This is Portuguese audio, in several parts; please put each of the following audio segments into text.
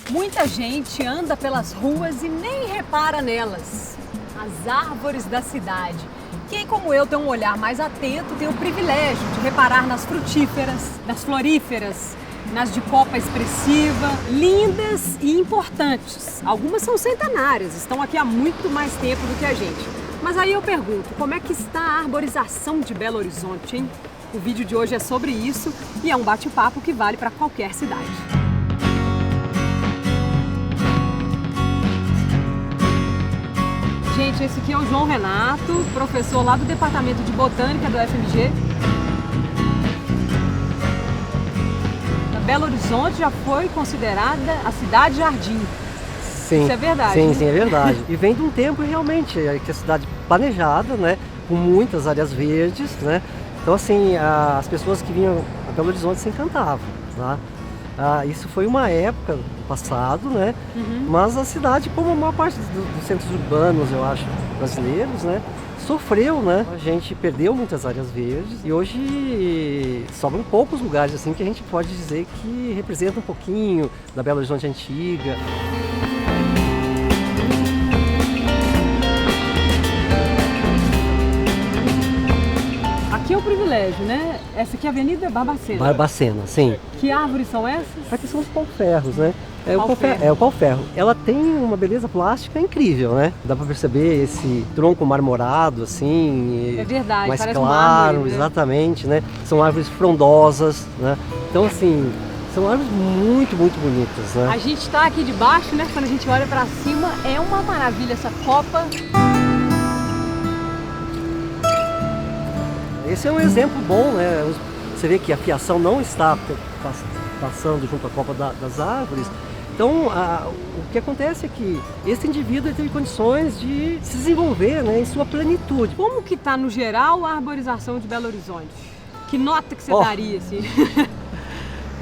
Muita gente anda pelas ruas e nem repara nelas. As árvores da cidade. Quem, como eu, tem um olhar mais atento, tem o privilégio de reparar nas frutíferas, nas floríferas, nas de copa expressiva, lindas e importantes. Algumas são centenárias, estão aqui há muito mais tempo do que a gente. Mas aí eu pergunto, como é que está a arborização de Belo Horizonte, hein? O vídeo de hoje é sobre isso e é um bate-papo que vale para qualquer cidade. Gente, esse aqui é o João Renato, professor lá do Departamento de Botânica do FMG. Belo Horizonte já foi considerada a cidade-jardim. Sim, isso é verdade? Sim, né? sim, é verdade. E vem de um tempo realmente que a cidade planejada, né, com muitas áreas verdes, né. Então assim, as pessoas que vinham a Belo Horizonte se encantavam, tá? Isso foi uma época do passado, né? Mas a cidade, como a maior parte dos centros urbanos, eu acho, brasileiros, né, sofreu, né? A gente perdeu muitas áreas verdes e hoje sobram poucos lugares assim que a gente pode dizer que representa um pouquinho da Belo Horizonte antiga. Aqui é o privilégio, né? Essa aqui é a Avenida Barbacena. Barbacena, sim. Que árvores são essas? Aqui são os pau-ferros, né? Pau-ferro. É o pau-ferro. Ela tem uma beleza plástica incrível, né? Dá pra perceber esse tronco marmorado, assim. É verdade, mais parece claro, um mármore, né? Exatamente, né? São árvores frondosas, né? Então, assim, são árvores muito, muito bonitas, né? A gente está aqui de baixo, né? Quando a gente olha para cima, é uma maravilha essa copa. Esse é um exemplo bom, né? Você vê que a fiação não está passando junto à copa das árvores. Então, o que acontece é que esse indivíduo teve condições de se desenvolver, né, em sua plenitude. Como que está, no geral, a arborização de Belo Horizonte? Que nota que você daria, assim?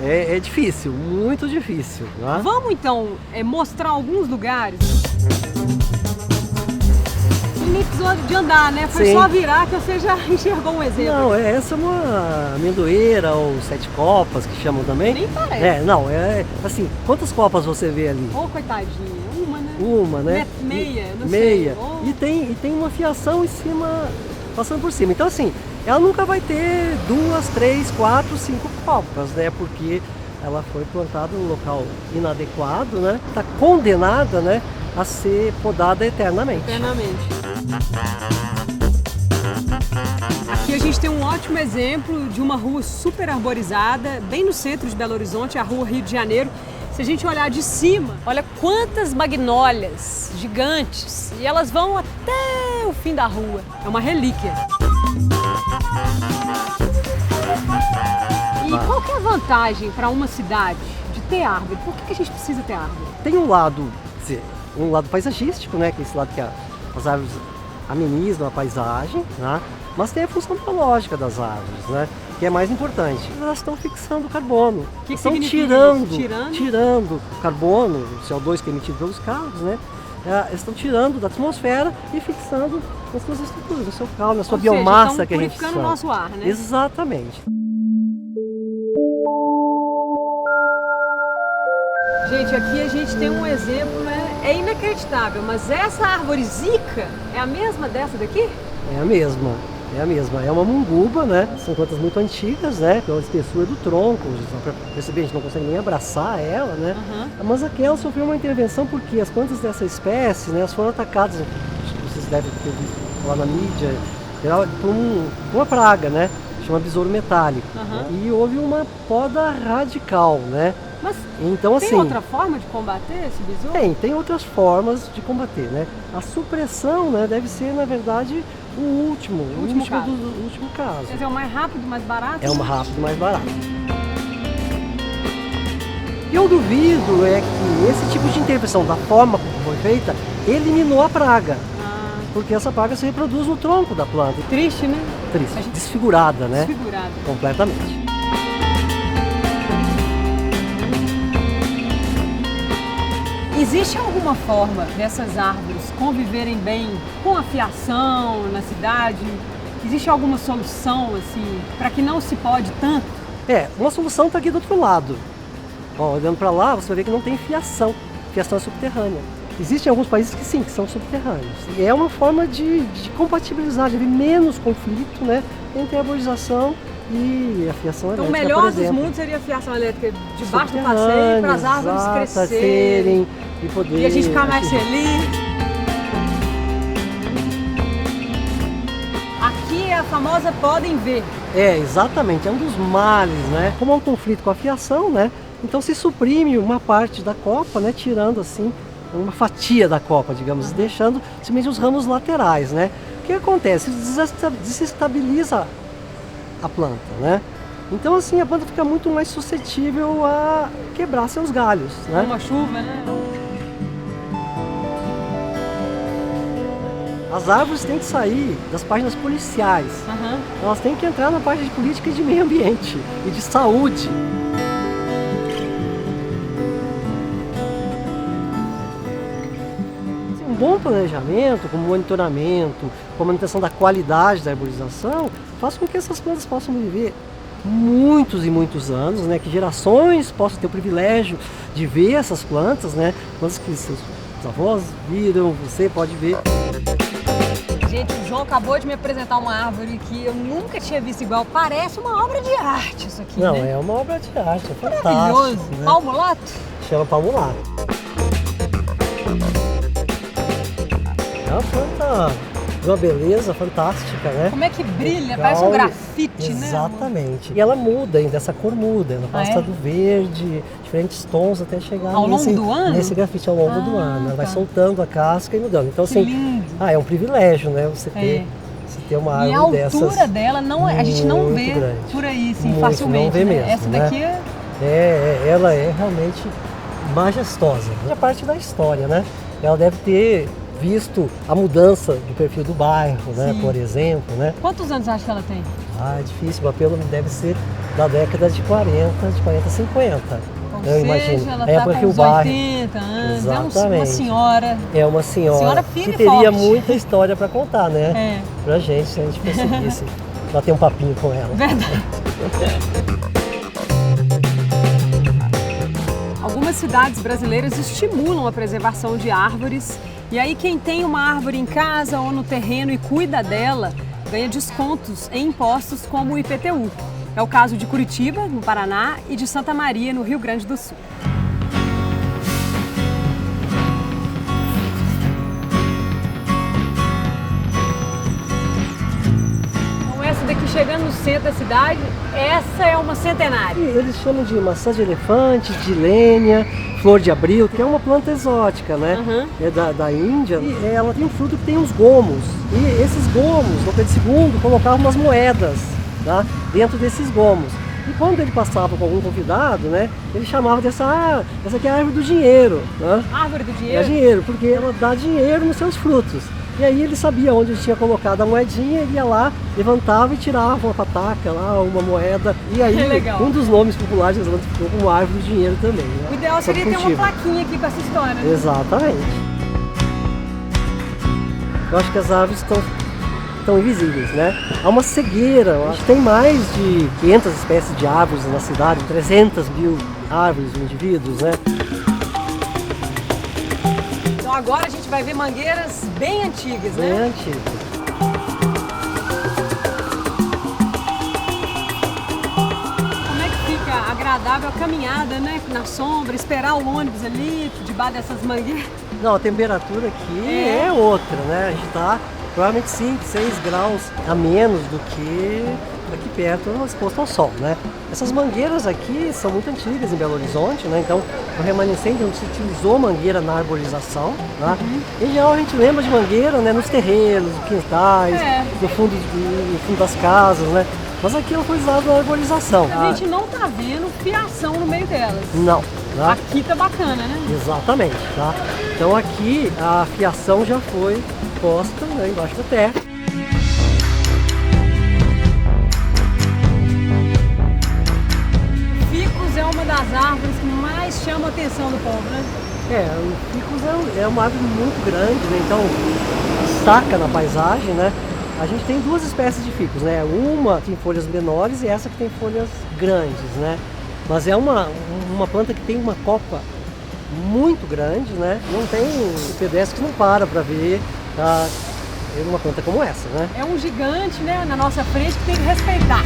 É difícil, muito difícil. Né? Vamos, então, mostrar alguns lugares? Nem precisou de andar, né? Foi Sim. só virar que você já enxergou um exemplo. Não, essa é uma amendoeira ou sete copas, que chamam também. Nem parece. Assim, quantas copas você vê ali? Ô, coitadinha, uma, né? Uma, né? Meia, não Meia. sei. Oh. E tem uma fiação em cima, passando por cima. Então, assim, ela nunca vai ter 2, 3, 4, 5 copas, né? Porque ela foi plantada num local inadequado, né? Está condenada, né, a ser podada eternamente. Aqui a gente tem um ótimo exemplo de uma rua super arborizada, bem no centro de Belo Horizonte, a rua Rio de Janeiro. Se a gente olhar de cima, olha quantas magnólias gigantes e elas vão até o fim da rua. É uma relíquia. E qual que é a vantagem para uma cidade de ter árvore? Por que a gente precisa ter árvore? Tem um lado paisagístico, né, que é esse lado que as árvores amenizam a paisagem, né? Mas tem a função biológica das árvores, né, que é mais importante. Elas estão fixando o carbono, estão tirando o carbono, o CO2 que é emitido pelos carros, né? Estão tirando da atmosfera e fixando nas suas estruturas, no seu caule, na sua biomassa, que a gente chama. Purificando o nosso ar, né? Exatamente. Gente, aqui a gente tem um exemplo, né? É inacreditável, mas essa árvore zica é a mesma dessa daqui? É a mesma. É uma munguba, né? São plantas muito antigas, né? Pela espessura do tronco, para perceber, a gente não consegue nem abraçar ela, né? Mas aquela sofreu uma intervenção porque as plantas dessa espécie, né, elas foram atacadas, vocês devem ter visto lá na mídia, por uma praga, né? Chama besouro metálico. E houve uma poda radical, né? Mas então, tem assim, outra forma de combater esse besouro? Tem outras formas de combater, né? A supressão, né, deve ser, na verdade, o último caso. Quer dizer, é o mais rápido, mais barato? É o mais rápido e mais barato. E eu duvido é que esse tipo de intervenção, da forma como foi feita, eliminou a praga. Porque essa praga se reproduz no tronco da planta. Triste, né? Triste. Desfigurada, né? Desfigurada. Completamente. Existe alguma forma dessas árvores conviverem bem com a fiação na cidade? Existe alguma solução, assim, para que não se pode tanto? Uma solução está aqui do outro lado. Ó, olhando para lá, você vai ver que não tem fiação. Fiação é subterrânea. Existem alguns países que sim, que são subterrâneos. E é uma forma de compatibilizar, de haver menos conflito, né, entre a arborização e a fiação elétrica. Então o melhor dos mundos seria a fiação elétrica debaixo do passeio, para as árvores crescerem e poder... E a gente ficar mais feliz. Aqui é a famosa podem ver. Exatamente, é um dos males, né? Como há um conflito com a fiação, né? Então se suprime uma parte da copa, né? Tirando assim uma fatia da copa, digamos, deixando simplesmente os ramos laterais, né? O que acontece? Desestabiliza a planta, né? Então assim a planta fica muito mais suscetível a quebrar seus galhos, né? Uma chuva, né? As árvores têm que sair das páginas policiais. Elas têm que entrar na parte de política e de meio ambiente e de saúde. Um bom planejamento, com monitoramento, com a manutenção da qualidade da arborização, faz com que essas plantas possam viver muitos e muitos anos, né? Que gerações possam ter o privilégio de ver essas plantas, né? Plantas que seus avós viram, você pode ver. Gente, o João acabou de me apresentar uma árvore que eu nunca tinha visto igual. Parece uma obra de arte isso aqui, Não, né? é uma obra de arte, é fantástico. Maravilhoso. Né? Palmulato? Chama palmulato. É uma planta de uma beleza fantástica, né? Como é que brilha? Parece um grafite, né? Exatamente. E ela muda ainda, essa cor muda. Ela passa do verde, diferentes tons até chegar ao longo do ano? Nesse grafite ao longo do ano. Ela vai soltando a casca e mudando. Então, que assim, lindo. É um privilégio, né? Você ter uma árvore dessas. E a altura dela, não, a gente não vê grande. Por aí, assim, facilmente. Não vê mesmo, essa daqui ela é realmente majestosa. É parte da história, né? Ela deve ter visto a mudança do perfil do bairro, né? Por exemplo, né? Quantos anos acha que ela tem? É difícil, mas pelo deve ser da década de 40 a 50. Ou seja, ela está com uns 80 anos, é uma senhora. É uma senhora firme que teria forte. Muita história para contar, né? Pra gente, se a gente conseguisse bater um papinho com ela. Verdade. Algumas cidades brasileiras estimulam a preservação de árvores. E aí quem tem uma árvore em casa ou no terreno e cuida dela, ganha descontos em impostos como o IPTU. É o caso de Curitiba, no Paraná, e de Santa Maria, no Rio Grande do Sul. Então essa daqui chegando no centro da cidade, essa é uma centenária. Eles chamam de maçã de elefante, de lênia, flor de abril, que é uma planta exótica, né? É da Índia. E ela tem um fruto que tem uns gomos. E esses gomos, no Pedro II, colocavam umas moedas, tá? Dentro desses gomos. E quando ele passava com algum convidado, né? Ele chamava essa aqui é a árvore do dinheiro, né? Árvore do dinheiro? É dinheiro, porque ela dá dinheiro nos seus frutos. E aí ele sabia onde ele tinha colocado a moedinha, ele ia lá, levantava e tirava uma pataca lá, uma moeda. E aí um dos nomes populares ficou como árvore do dinheiro também. Né? O ideal seria ter uma plaquinha aqui com essa história. Né? Exatamente. Eu acho que as árvores estão invisíveis, né? Há uma cegueira. A gente tem mais de 500 espécies de árvores na cidade, 300 mil árvores de indivíduos, né? Então agora a gente vai ver mangueiras bem antigas, né? Bem antigas. Como é que fica agradável a caminhada, né? Na sombra, esperar o ônibus ali, debaixo dessas mangueiras? Não, a temperatura aqui é outra, né? A gente está provavelmente 5, 6 graus a menos do que aqui perto, exposto ao sol, né? Essas mangueiras aqui são muito antigas em Belo Horizonte, né? Então, o remanescente onde se utilizou mangueira na arborização, né? Em geral, a gente lembra de mangueira, né? Nos terrenos, nos quintais, no fundo das casas, né? Mas aqui ela foi usada na arborização. A gente não tá vendo fiação no meio delas. Não. Tá? Aqui tá bacana, né? Exatamente, tá? Então aqui a fiação já foi posta, né, embaixo da terra. Ficus é uma das árvores que mais chama a atenção do povo, né? O ficus é uma árvore muito grande, né? Então destaca na paisagem, né? A gente tem duas espécies de ficus, né? Uma tem folhas menores e essa que tem folhas grandes, né? Mas é uma planta que tem uma copa muito grande, né? Não tem pedestre que não para ver uma planta como essa, né? É um gigante, né, na nossa frente que tem que respeitar.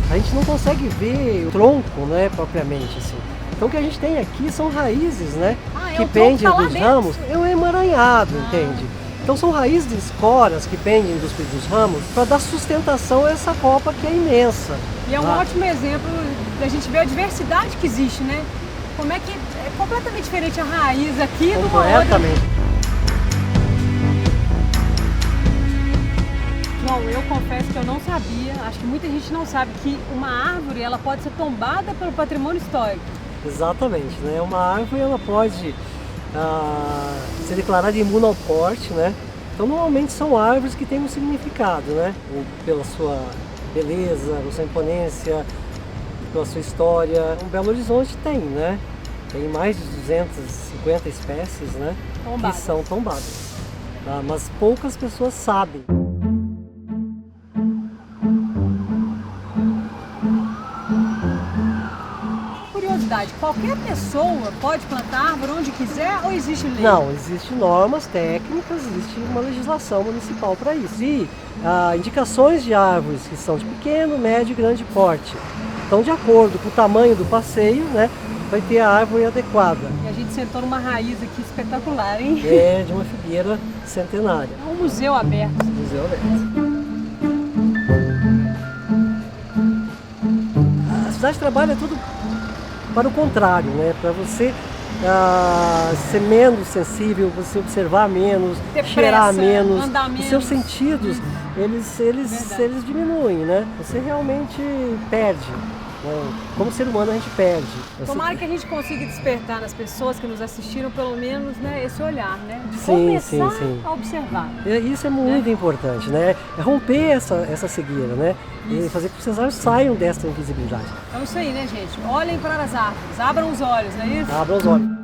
A gente não consegue ver o tronco, né, propriamente assim. Então o que a gente tem aqui são raízes, né, que pendem dos ramos. É um emaranhado, entende? Então são raízes de esporas que pendem dos ramos para dar sustentação a essa copa que é imensa. E é um ótimo exemplo da gente ver a diversidade que existe, né? Como é que é completamente diferente a raiz aqui do outra. João, eu confesso que eu não sabia, acho que muita gente não sabe, que uma árvore ela pode ser tombada pelo patrimônio histórico. Exatamente, né? Uma árvore ela pode ser declarada imune ao corte, né? Então normalmente são árvores que têm um significado, né? Pela sua beleza, pela sua imponência, pela sua história. O Belo Horizonte tem, né? Tem mais de 250 espécies, né? Tombadas. Que são tombadas, tá? Mas poucas pessoas sabem. Qualquer pessoa pode plantar árvore onde quiser ou existe lei? Não, existem normas técnicas, existe uma legislação municipal para isso. E indicações de árvores que são de pequeno, médio e grande porte. Então, de acordo com o tamanho do passeio, né, vai ter a árvore adequada. E a gente sentou numa raiz aqui espetacular, hein? É, de uma figueira centenária. É um museu aberto. Museu aberto. A cidade trabalha tudo para o contrário, né? Para você ser menos sensível, você observar menos, ter cheirar pressa, menos, andar menos. Os seus sentidos, eles diminuem, né? Você realmente perde, né? Como ser humano a gente perde. Tomara que a gente consiga despertar nas pessoas que nos assistiram pelo menos, né, esse olhar, né? De sim. começar a observar. Isso é muito importante, né? É romper essa cegueira, né? E fazer com que os árvores saiam dessa invisibilidade. Então isso aí, né, gente? Olhem para as árvores, abram os olhos, não é isso? Abram os olhos.